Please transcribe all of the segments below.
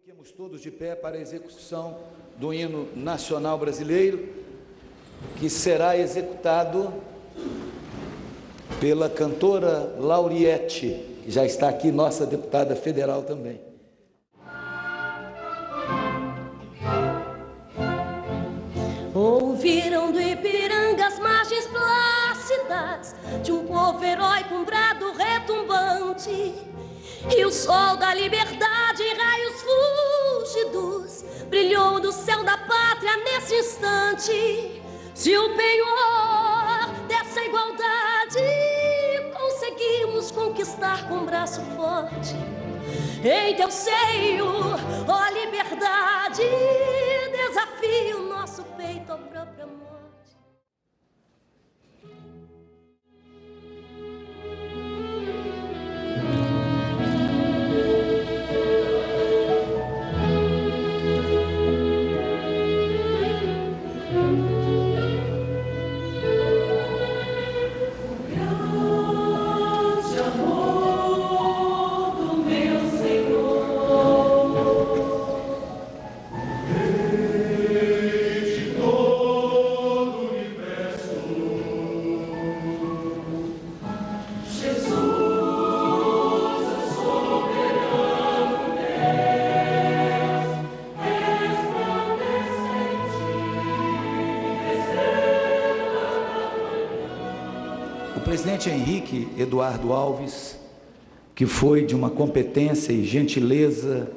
Fiquemos todos de pé para a execução do hino nacional brasileiro, que será executado pela cantora Lauriette, que já está aqui, nossa deputada federal também. Ouviram do Ipiranga as margens plácidas de um povo herói com brado retumbante, e o sol da liberdade em raios fúlgidos brilhou do céu da pátria nesse instante. Se o penhor dessa igualdade conseguimos conquistar com um braço forte, em teu seio, ó liberdade, desafia o nosso peito à própria morte. O presidente Henrique Eduardo Alves, que foi de uma competência e gentileza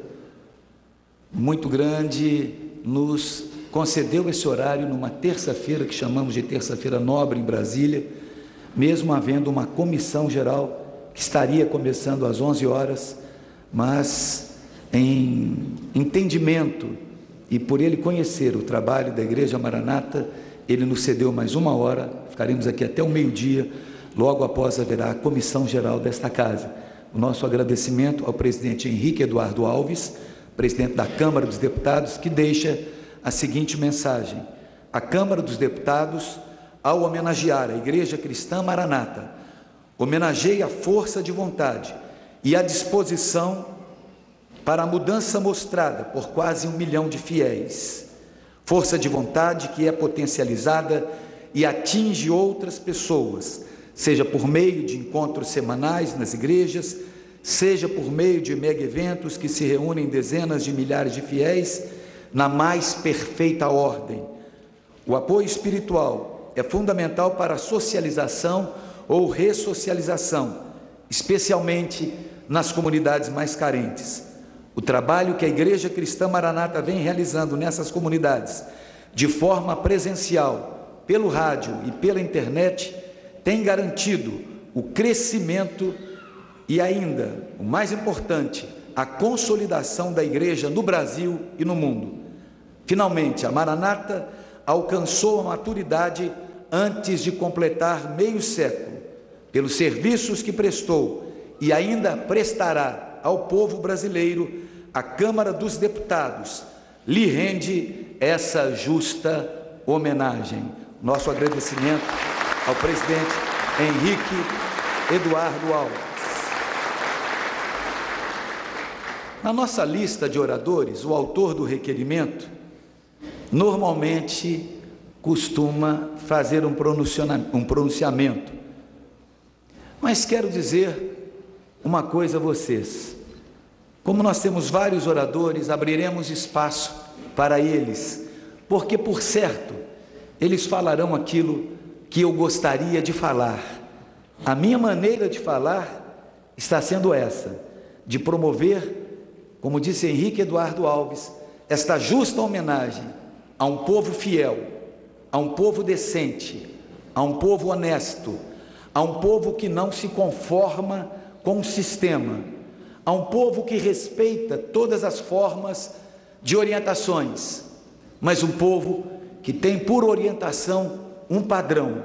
muito grande, nos concedeu esse horário numa terça-feira, que chamamos de terça-feira nobre em Brasília, mesmo havendo uma comissão geral que estaria começando às 11 horas, mas em entendimento e por ele conhecer o trabalho da Igreja Maranata, ele nos cedeu mais uma hora, ficaremos aqui até o meio-dia. Logo após haverá a comissão geral desta casa. O nosso agradecimento ao presidente Henrique Eduardo Alves, presidente da Câmara dos Deputados, que deixa a seguinte mensagem: a Câmara dos Deputados, ao homenagear a Igreja Cristã Maranata, homenageia a força de vontade e a disposição para a mudança mostrada por quase 1 milhão de fiéis. Força de vontade que é potencializada e atinge outras pessoas, seja por meio de encontros semanais nas igrejas, seja por meio de mega-eventos que se reúnem dezenas de milhares de fiéis na mais perfeita ordem. O apoio espiritual é fundamental para a socialização ou ressocialização, especialmente nas comunidades mais carentes. O trabalho que a Igreja Cristã Maranata vem realizando nessas comunidades, de forma presencial, pelo rádio e pela internet, tem garantido o crescimento e ainda, o mais importante, a consolidação da igreja no Brasil e no mundo. Finalmente, a Maranata alcançou a maturidade antes de completar meio século, pelos serviços que prestou e ainda prestará ao povo brasileiro. A Câmara dos Deputados lhe rende essa justa homenagem. Nosso agradecimento ao presidente Henrique Eduardo Alves. Na nossa lista de oradores, o autor do requerimento normalmente costuma fazer um pronunciamento. Mas quero dizer uma coisa a vocês. Como nós temos vários oradores, abriremos espaço para eles, porque, por certo, eles falarão aquilo que eu gostaria de falar. A minha maneira de falar está sendo essa, de promover, como disse Henrique Eduardo Alves, esta justa homenagem a um povo fiel, a um povo decente, a um povo honesto, a um povo que não se conforma com o sistema, a um povo que respeita todas as formas de orientações, mas um povo que tem por orientação um padrão,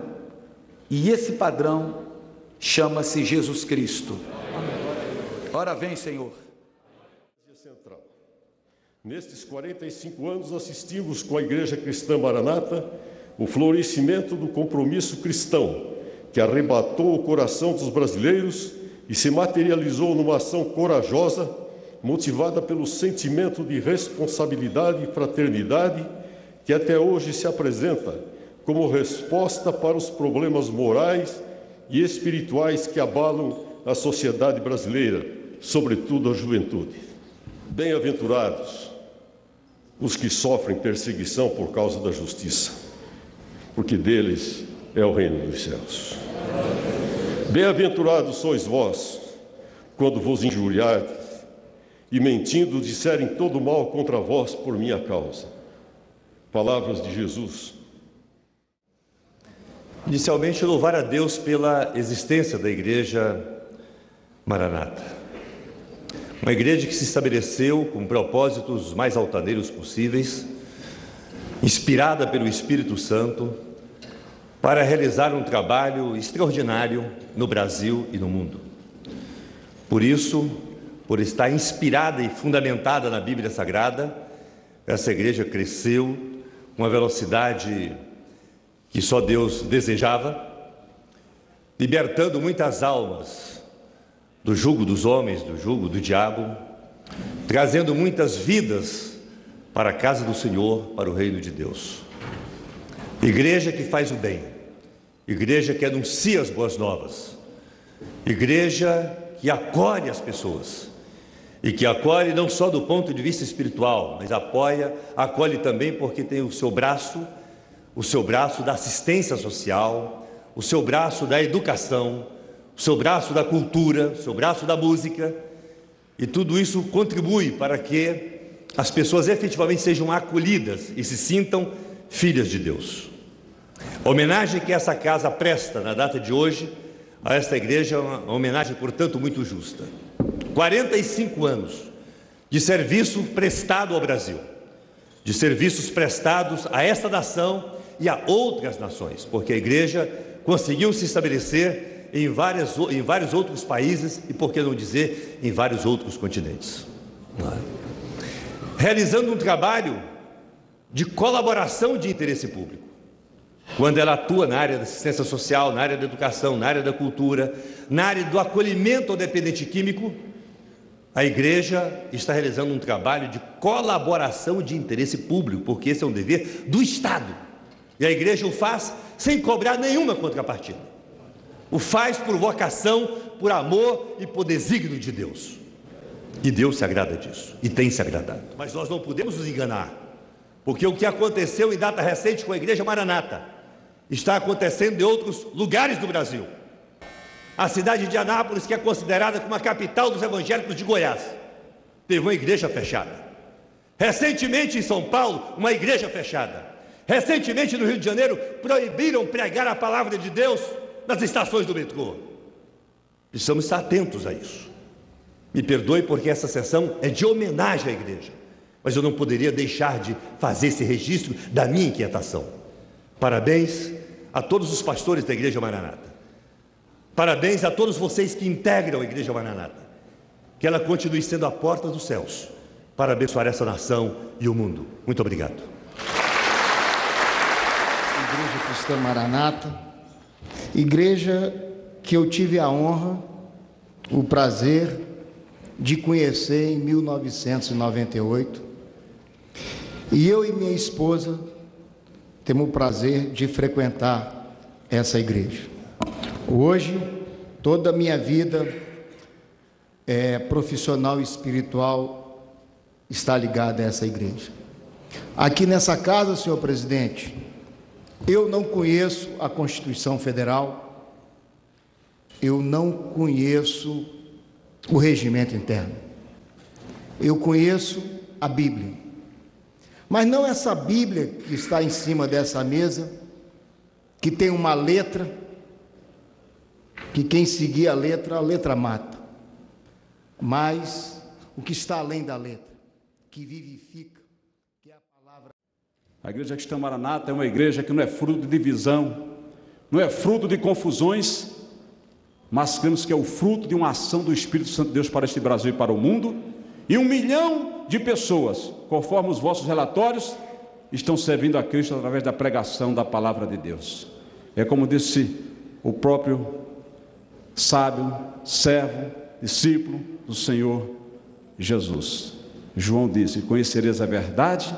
e esse padrão chama-se Jesus Cristo. Ora vem, Senhor. Central. Nestes 45 anos assistimos com a Igreja Cristã Maranata o florescimento do compromisso cristão, que arrebatou o coração dos brasileiros e se materializou numa ação corajosa motivada pelo sentimento de responsabilidade e fraternidade que até hoje se apresenta como resposta para os problemas morais e espirituais que abalam a sociedade brasileira, sobretudo a juventude. Bem-aventurados os que sofrem perseguição por causa da justiça, porque deles é o reino dos céus. Bem-aventurados sois vós, quando vos injuriardes e mentindo disserem todo mal contra vós por minha causa. Palavras de Jesus. Inicialmente, louvar a Deus pela existência da Igreja Maranata. Uma igreja que se estabeleceu com propósitos mais altaneiros possíveis, inspirada pelo Espírito Santo, para realizar um trabalho extraordinário no Brasil e no mundo. Por isso, por estar inspirada e fundamentada na Bíblia Sagrada, essa igreja cresceu com uma velocidade que só Deus desejava, libertando muitas almas do jugo dos homens, do jugo do diabo, trazendo muitas vidas para a casa do Senhor, para o reino de Deus. Igreja que faz o bem, igreja que anuncia as boas novas, igreja que acolhe as pessoas, e que acolhe não só do ponto de vista espiritual, mas acolhe também porque tem o seu braço da assistência social, o seu braço da educação, o seu braço da cultura, o seu braço da música, e tudo isso contribui para que as pessoas efetivamente sejam acolhidas e se sintam filhas de Deus. A homenagem que essa casa presta na data de hoje a esta igreja é uma homenagem, portanto, muito justa. 45 anos de serviço prestado ao Brasil, de serviços prestados a esta nação e a outras nações, porque a igreja conseguiu se estabelecer em vários outros países e, por que não dizer, em vários outros continentes. Realizando um trabalho de colaboração de interesse público, quando ela atua na área da assistência social, na área da educação, na área da cultura, na área do acolhimento ao dependente químico, a igreja está realizando um trabalho de colaboração de interesse público, porque esse é um dever do Estado. E a igreja o faz sem cobrar nenhuma contrapartida. O faz por vocação, por amor e por desígnio de Deus. E Deus se agrada disso, e tem se agradado. Mas nós não podemos nos enganar, porque o que aconteceu em data recente com a Igreja Maranata está acontecendo em outros lugares do Brasil. A cidade de Anápolis, que é considerada como a capital dos evangélicos de Goiás, teve uma igreja fechada. Recentemente em São Paulo, uma igreja fechada. Recentemente no Rio de Janeiro, proibiram pregar a palavra de Deus nas estações do metrô. Precisamos estar atentos a isso. Me perdoe porque essa sessão é de homenagem à igreja, mas eu não poderia deixar de fazer esse registro da minha inquietação. Parabéns a todos os pastores da Igreja Maranata. Parabéns a todos vocês que integram a Igreja Maranata. Que ela continue sendo a porta dos céus para abençoar essa nação e o mundo. Muito obrigado. Igreja Cristã Maranata, igreja que eu tive a honra, o prazer de conhecer em 1998. E eu e minha esposa temos o prazer de frequentar essa igreja. Hoje, toda a minha vida profissional e espiritual está ligada a essa igreja. Aqui nessa casa, senhor presidente, eu não conheço a Constituição Federal, eu não conheço o regimento interno, eu conheço a Bíblia, mas não essa Bíblia que está em cima dessa mesa, que tem uma letra, que quem seguir a letra mata, mas o que está além da letra, que vivifica, que é a palavra. A Igreja Cristã Maranata é uma igreja que não é fruto de divisão, não é fruto de confusões, mas cremos que é o fruto de uma ação do Espírito Santo de Deus para este Brasil e para o mundo, e 1 milhão de pessoas, conforme os vossos relatórios, estão servindo a Cristo através da pregação da palavra de Deus. É como disse o próprio sábio, servo, discípulo do Senhor Jesus. João disse: conhecereis a verdade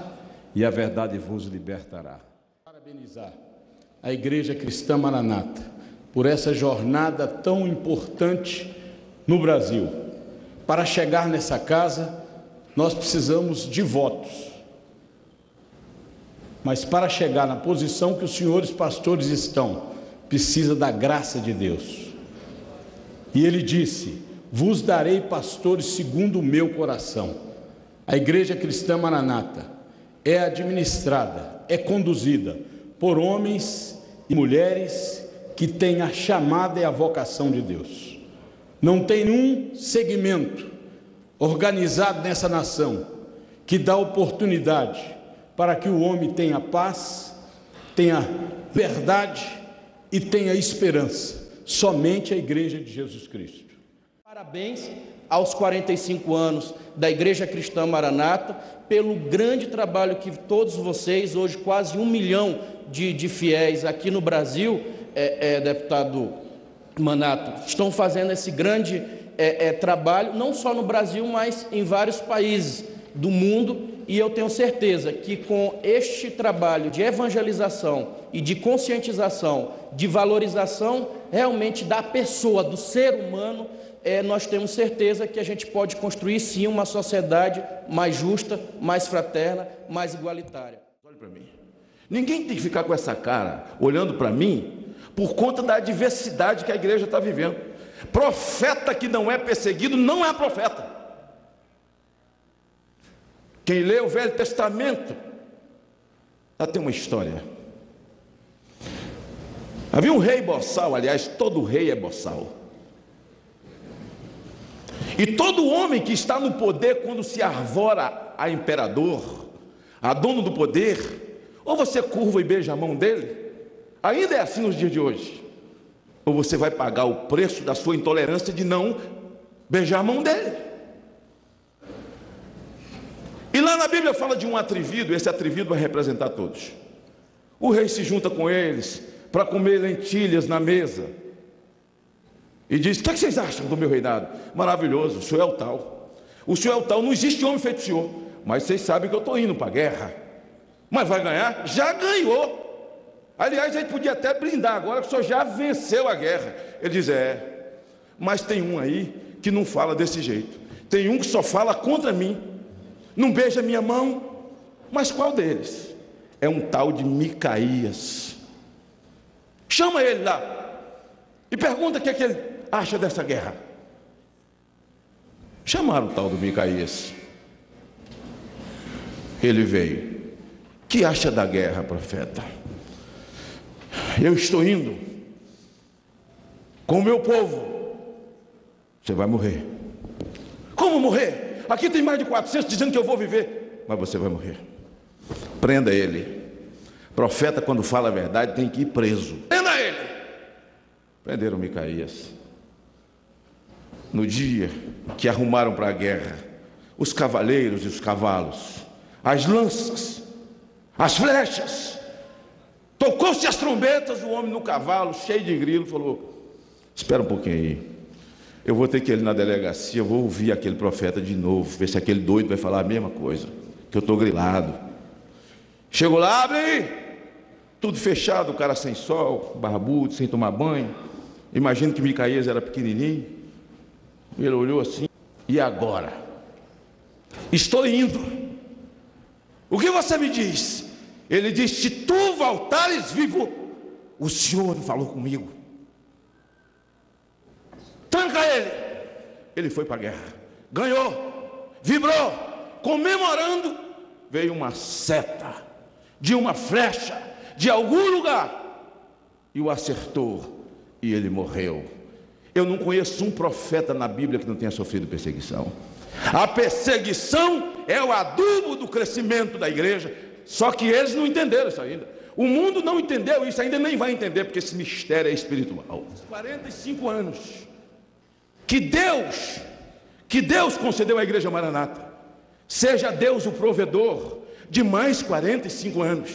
e a verdade vos libertará. Parabenizar a Igreja Cristã Maranata por essa jornada tão importante no Brasil. Para chegar nessa casa, nós precisamos de votos. Mas para chegar na posição que os senhores pastores estão, precisa da graça de Deus. E ele disse: vos darei pastores segundo o meu coração. A Igreja Cristã Maranata é administrada, é conduzida por homens e mulheres que têm a chamada e a vocação de Deus. Não tem nenhum segmento organizado nessa nação que dá oportunidade para que o homem tenha paz, tenha verdade e tenha esperança. Somente a Igreja de Jesus Cristo. Parabéns aos 45 anos da Igreja Cristã Maranata, pelo grande trabalho que todos vocês, hoje quase 1 milhão de fiéis aqui no Brasil, deputado Manato, estão fazendo esse grande trabalho, não só no Brasil, mas em vários países do mundo, e eu tenho certeza que com este trabalho de evangelização e de conscientização, de valorização realmente da pessoa, do ser humano, nós temos certeza que a gente pode construir sim uma sociedade mais justa, mais fraterna, mais igualitária. Olha para mim. Ninguém tem que ficar com essa cara olhando para mim por conta da adversidade que a igreja está vivendo. Profeta que não é perseguido não é profeta. Quem lê o Velho Testamento, lá tem uma história. Havia um rei boçal, aliás, todo rei é boçal. E todo homem que está no poder, quando se arvora a imperador, a dono do poder, ou você curva e beija a mão dele, ainda é assim nos dias de hoje, ou você vai pagar o preço da sua intolerância de não beijar a mão dele. E lá na Bíblia fala de um atrevido, esse atrevido vai representar todos. O rei se junta com eles para comer lentilhas na mesa e diz: o que vocês acham do meu reinado? Maravilhoso, o senhor é o tal. O senhor é o tal, não existe homem feito o senhor. Mas vocês sabem que eu estou indo para a guerra. Mas vai ganhar? Já ganhou. Aliás, a gente podia até brindar agora que o senhor já venceu a guerra. Ele diz: mas tem um aí que não fala desse jeito. Tem um que só fala contra mim. Não beija minha mão. Mas qual deles? É um tal de Micaías. Chama ele lá e pergunta o que é que ele acha dessa guerra. Chamaram o tal do Micaías. Ele veio. O que acha da guerra, profeta? Eu estou indo com o meu povo. Você vai morrer. Como morrer? Aqui tem mais de 400 dizendo que eu vou viver. Mas você vai morrer. Prenda ele. Profeta, quando fala a verdade, tem que ir preso. Prenda ele. Prenderam Micaías. No dia que arrumaram para a guerra os cavaleiros e os cavalos, as lanças, as flechas, tocou-se as trombetas, o homem no cavalo, cheio de grilo, falou: espera um pouquinho aí, eu vou ter que ir na delegacia, eu vou ouvir aquele profeta de novo, ver se aquele doido vai falar a mesma coisa, que eu estou grilado. Chegou lá, abre, tudo fechado, o cara sem sol, barbudo, sem tomar banho. Imagino que Micaías era pequenininho. Ele olhou assim: e agora? Estou indo. O que você me diz? Ele disse: se tu voltares vivo, o Senhor falou comigo. Tranca ele. Ele foi para a guerra, ganhou, vibrou, comemorando. Veio uma seta de uma flecha de algum lugar e o acertou, e ele morreu. Eu não conheço um profeta na Bíblia que não tenha sofrido perseguição. A perseguição é o adubo do crescimento da igreja. Só que eles não entenderam isso ainda. O mundo não entendeu isso, ainda nem vai entender, porque esse mistério é espiritual. 45 anos que Deus concedeu à igreja Maranata. Seja Deus o provedor de mais 45 anos.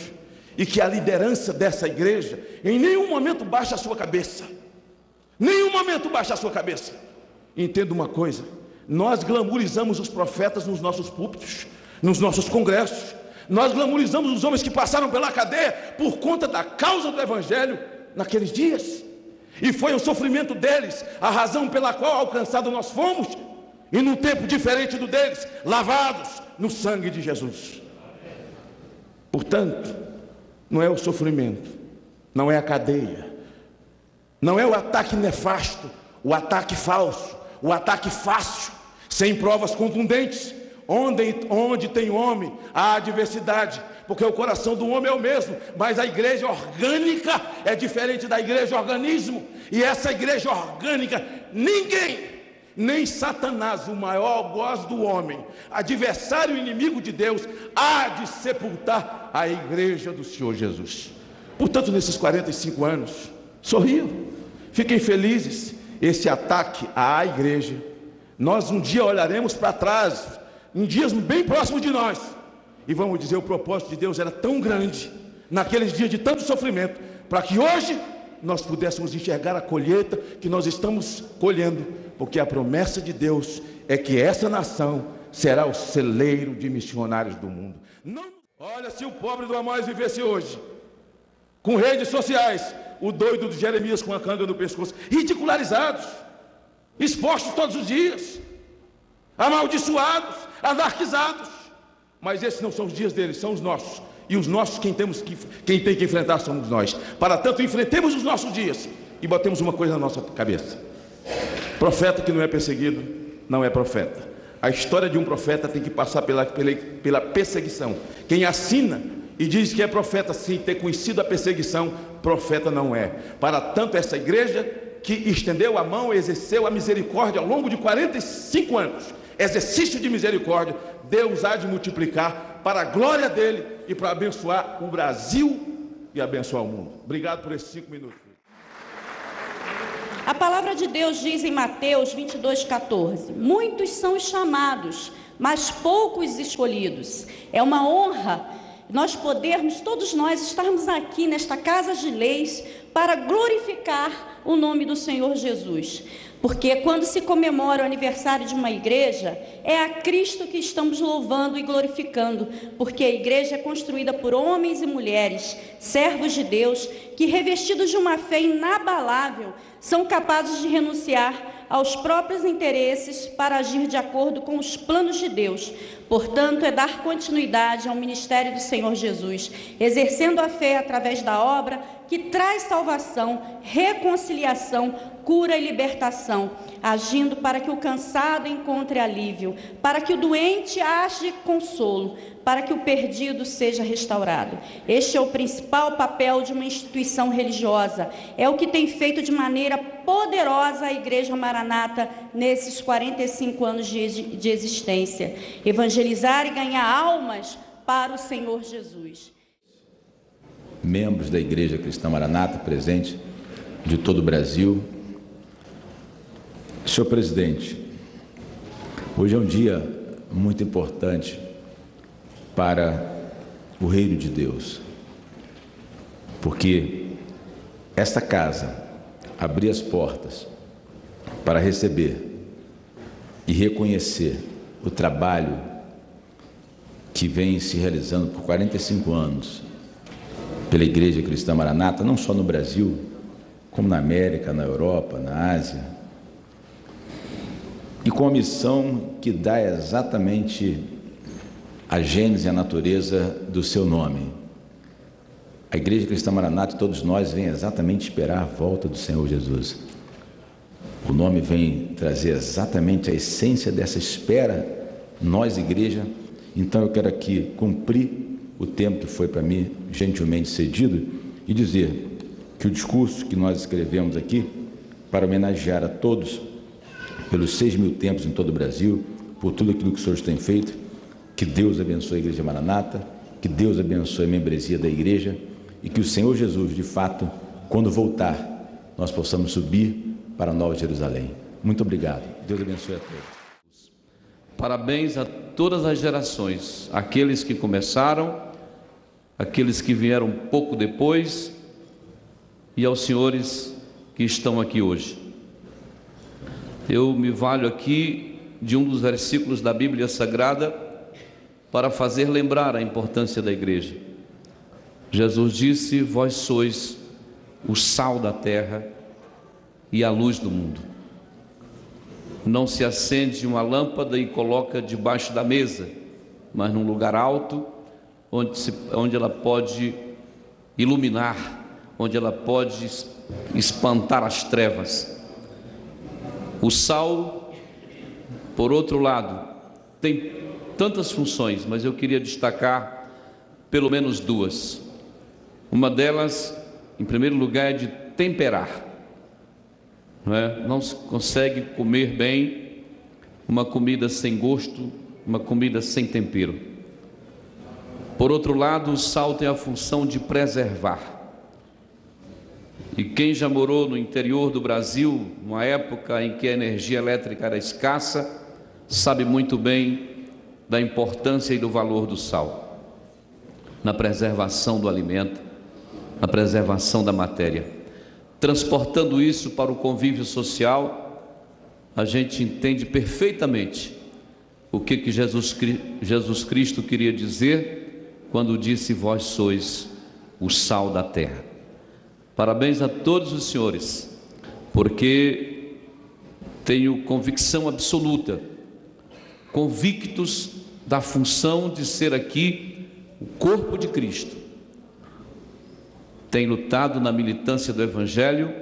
E que a liderança dessa igreja em nenhum momento baixe a sua cabeça. Nenhum momento baixe a sua cabeça. Entenda uma coisa: Nós glamourizamos os profetas nos nossos púlpitos, nos nossos congressos. Nós glamourizamos os homens que passaram pela cadeia por conta da causa do Evangelho naqueles dias. E foi o sofrimento deles a razão pela qual alcançado nós fomos, e num tempo diferente do deles, lavados no sangue de Jesus. Portanto, não é o sofrimento, não é a cadeia, não é o ataque nefasto, o ataque falso, o ataque fácil, sem provas contundentes. Onde tem homem, há adversidade, porque o coração do homem é o mesmo, mas a igreja orgânica é diferente da igreja organismo. E essa igreja orgânica, ninguém, nem Satanás, o maior algoz do homem, adversário e inimigo de Deus, há de sepultar a igreja do Senhor Jesus. Portanto, nesses 45 anos, sorriam, fiquem felizes. Esse ataque à igreja, nós um dia olharemos para trás, em dias bem próximos de nós, e vamos dizer: o propósito de Deus era tão grande, naqueles dias de tanto sofrimento, para que hoje nós pudéssemos enxergar a colheita que nós estamos colhendo, porque a promessa de Deus é que essa nação será o celeiro de missionários do mundo. Não, olha, se o pobre do Amós vivesse hoje, com redes sociais, o doido de Jeremias com a canga no pescoço, ridicularizados, expostos todos os dias, amaldiçoados, anarquizados. Mas esses não são os dias deles, são os nossos. E os nossos, quem tem que enfrentar somos nós. Para tanto, enfrentemos os nossos dias e botemos uma coisa na nossa cabeça: profeta que não é perseguido não é profeta. A história de um profeta tem que passar pela perseguição. Quem assina e diz que é profeta sem ter conhecido a perseguição, profeta não é. Para tanto, essa igreja que estendeu a mão, exerceu a misericórdia ao longo de 45 anos, exercício de misericórdia, Deus há de multiplicar para a glória dele e para abençoar o Brasil e abençoar o mundo. Obrigado por esses 5 minutos. A palavra de Deus diz em Mateus 22:14: muitos são os chamados, mas poucos escolhidos. É uma honra nós podermos, todos nós, estarmos aqui nesta casa de leis para glorificar o nome do Senhor Jesus. Porque quando se comemora o aniversário de uma igreja, é a Cristo que estamos louvando e glorificando, porque a igreja é construída por homens e mulheres, servos de Deus, que, revestidos de uma fé inabalável, são capazes de renunciar aos próprios interesses para agir de acordo com os planos de Deus. Portanto, é dar continuidade ao ministério do Senhor Jesus, exercendo a fé através da obra que traz salvação, reconciliação, cura e libertação, agindo para que o cansado encontre alívio, para que o doente ache consolo, para que o perdido seja restaurado. Este é o principal papel de uma instituição religiosa. É o que tem feito de maneira poderosa a Igreja Maranata nesses 45 anos de existência. Evangelizar e ganhar almas para o Senhor Jesus. Membros da Igreja Cristã Maranata presentes de todo o Brasil. Senhor presidente, hoje é um dia muito importante para o reino de Deus, porque esta casa abrir as portas para receber e reconhecer o trabalho que vem se realizando por 45 anos pela Igreja Cristã Maranata, não só no Brasil, como na América, na Europa, na Ásia, e com a missão que dá exatamente a gênese e a natureza do seu nome. A Igreja Cristã Maranata e todos nós vem exatamente esperar a volta do Senhor Jesus. O nome vem trazer exatamente a essência dessa espera, nós, igreja. Então eu quero aqui cumprir o tempo que foi para mim gentilmente cedido e dizer que o discurso que nós escrevemos aqui para homenagear a todos pelos 6.000 tempos em todo o Brasil, por tudo aquilo que os senhores têm feito, que Deus abençoe a Igreja Maranata, que Deus abençoe a membresia da igreja e que o Senhor Jesus, de fato, quando voltar, nós possamos subir para a Nova Jerusalém. Muito obrigado. Deus abençoe a todos. Parabéns a todas as gerações, aqueles que começaram, aqueles que vieram pouco depois e aos senhores que estão aqui hoje. Eu me valho aqui de um dos versículos da Bíblia Sagrada para fazer lembrar a importância da igreja. Jesus disse: vós sois o sal da terra e a luz do mundo. Não se acende uma lâmpada e coloca debaixo da mesa, mas num lugar alto, onde ela pode iluminar, onde ela pode espantar as trevas. O sal, por outro lado, tem tantas funções, mas eu queria destacar pelo menos duas. Uma delas, em primeiro lugar, é de temperar. Não se consegue comer bem uma comida sem gosto, uma comida sem tempero. Por outro lado, o sal tem a função de preservar. E quem já morou no interior do Brasil, numa época em que a energia elétrica era escassa, sabe muito bem da importância e do valor do sal na preservação do alimento, na preservação da matéria. Transportando isso para o convívio social, a gente entende perfeitamente o que Jesus Cristo queria dizer quando disse: vós sois o sal da terra. Parabéns a todos os senhores, porque tenho convicção absoluta, convictos da função de ser aqui o corpo de Cristo. Tem lutado na militância do Evangelho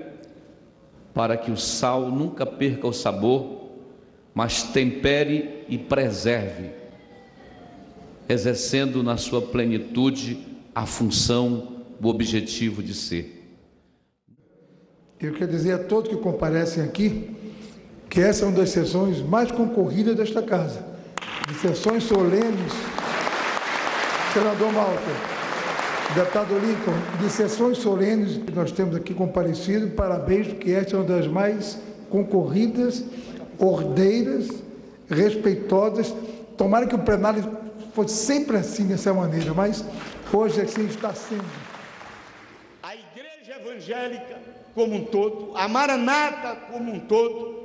para que o sal nunca perca o sabor, mas tempere e preserve, exercendo na sua plenitude a função, o objetivo de ser. Eu quero dizer a todos que comparecem aqui que essa é uma das sessões mais concorridas desta casa, de sessões solenes, senador Malta, deputado Lincoln, de sessões solenes que nós temos aqui comparecido. Parabéns, porque esta é uma das mais concorridas, ordeiras, respeitosas. Tomara que o plenário fosse sempre assim, dessa maneira, mas hoje assim está sendo. A igreja evangélica como um todo, a Maranata como um todo,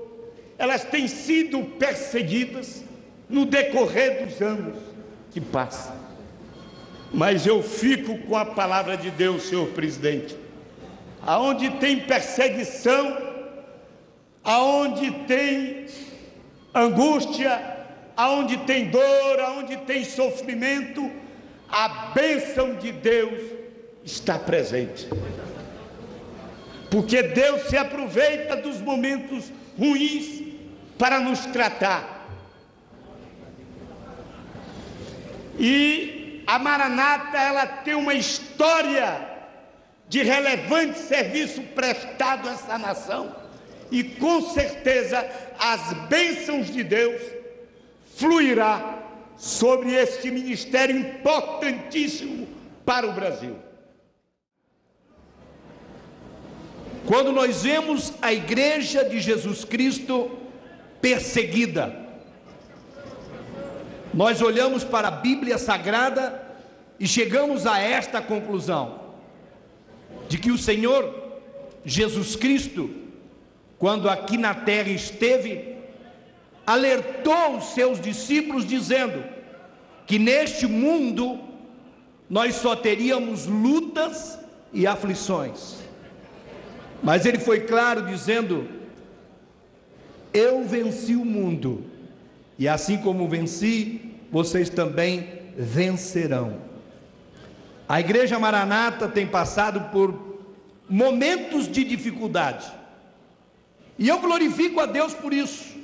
elas têm sido perseguidas no decorrer dos anos que passam. Mas eu fico com a palavra de Deus, senhor presidente. Aonde tem perseguição, aonde tem angústia, aonde tem dor, aonde tem sofrimento, a bênção de Deus está presente. Porque Deus se aproveita dos momentos ruins para nos tratar. E a Maranata, ela tem uma história de relevante serviço prestado a essa nação, e com certeza as bênçãos de Deus fluirá sobre este ministério importantíssimo para o Brasil. Quando nós vemos a Igreja de Jesus Cristo perseguida, nós olhamos para a Bíblia Sagrada e chegamos a esta conclusão, de que o Senhor Jesus Cristo, quando aqui na terra esteve, alertou os seus discípulos dizendo que neste mundo nós só teríamos lutas e aflições. Mas ele foi claro dizendo: eu venci o mundo, e assim como venci, vocês também vencerão. A Igreja Maranata tem passado por momentos de dificuldade, e eu glorifico a Deus por isso,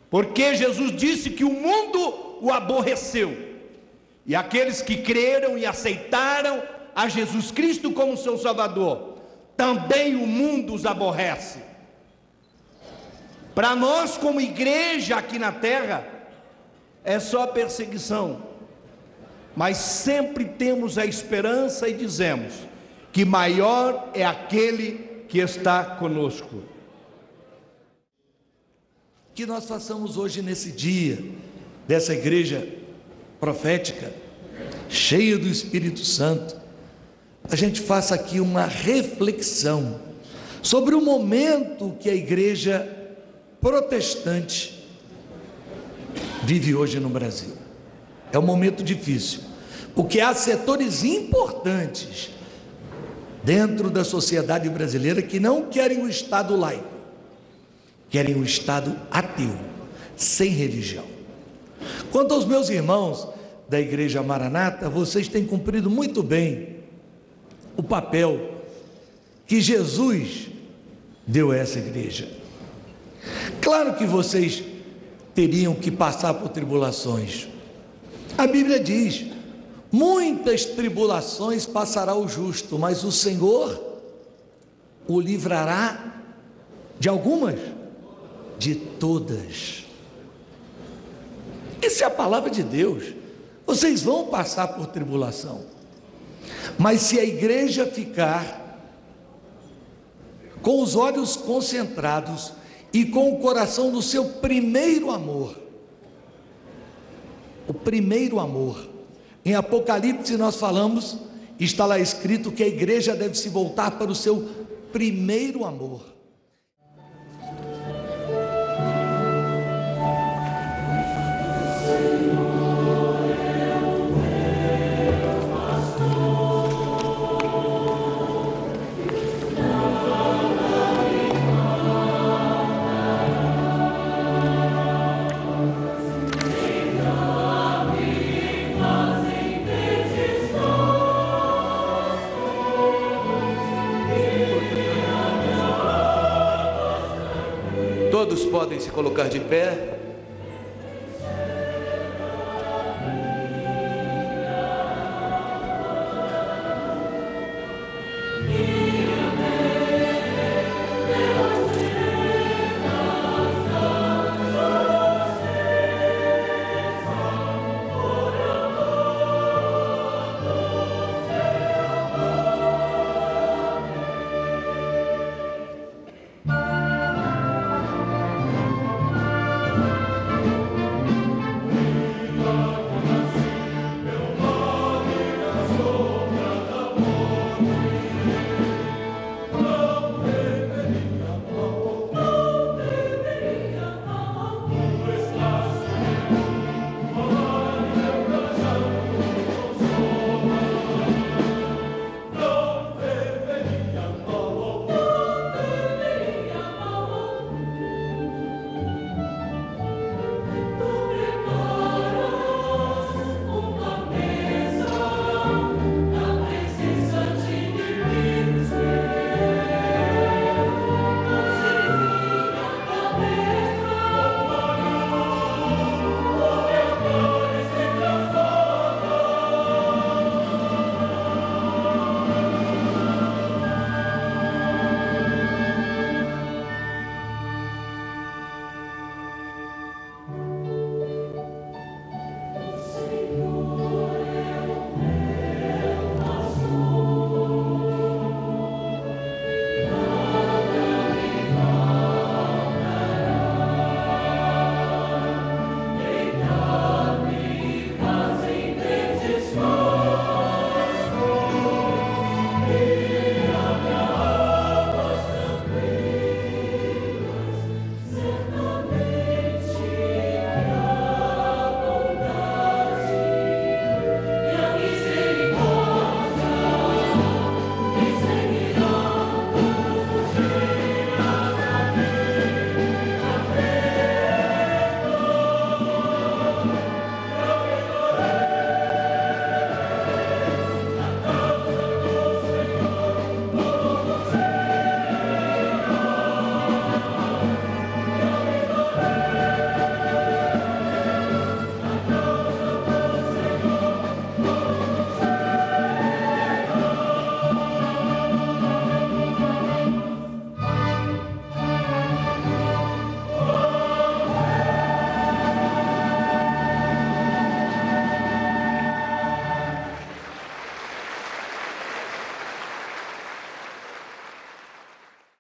porque Jesus disse que o mundo o aborreceu, e aqueles que creram e aceitaram a Jesus Cristo como seu Salvador, também o mundo os aborrece. Para nós, como igreja aqui na terra, é só perseguição, mas sempre temos a esperança e dizemos que maior é aquele que está conosco. Que nós façamos hoje, nesse dia dessa igreja profética, cheia do Espírito Santo, a gente faça aqui uma reflexão sobre o momento que a igreja protestante vive hoje no Brasil. É um momento difícil, porque há setores importantes dentro da sociedade brasileira que não querem o Estado laico, querem o Estado ateu, sem religião. Quanto aos meus irmãos da Igreja Maranata, vocês têm cumprido muito bem o papel que Jesus deu a essa igreja. Claro que vocês teriam que passar por tribulações. A Bíblia diz: muitas tribulações passará o justo, mas o Senhor o livrará de algumas? De todas. Essa é a palavra de Deus. Vocês vão passar por tribulação, mas se a igreja ficar com os olhos concentrados e com o coração no seu primeiro amor, o primeiro amor. Em Apocalipse nós falamos, está lá escrito que a igreja deve se voltar para o seu primeiro amor. Todos podem se colocar de pé.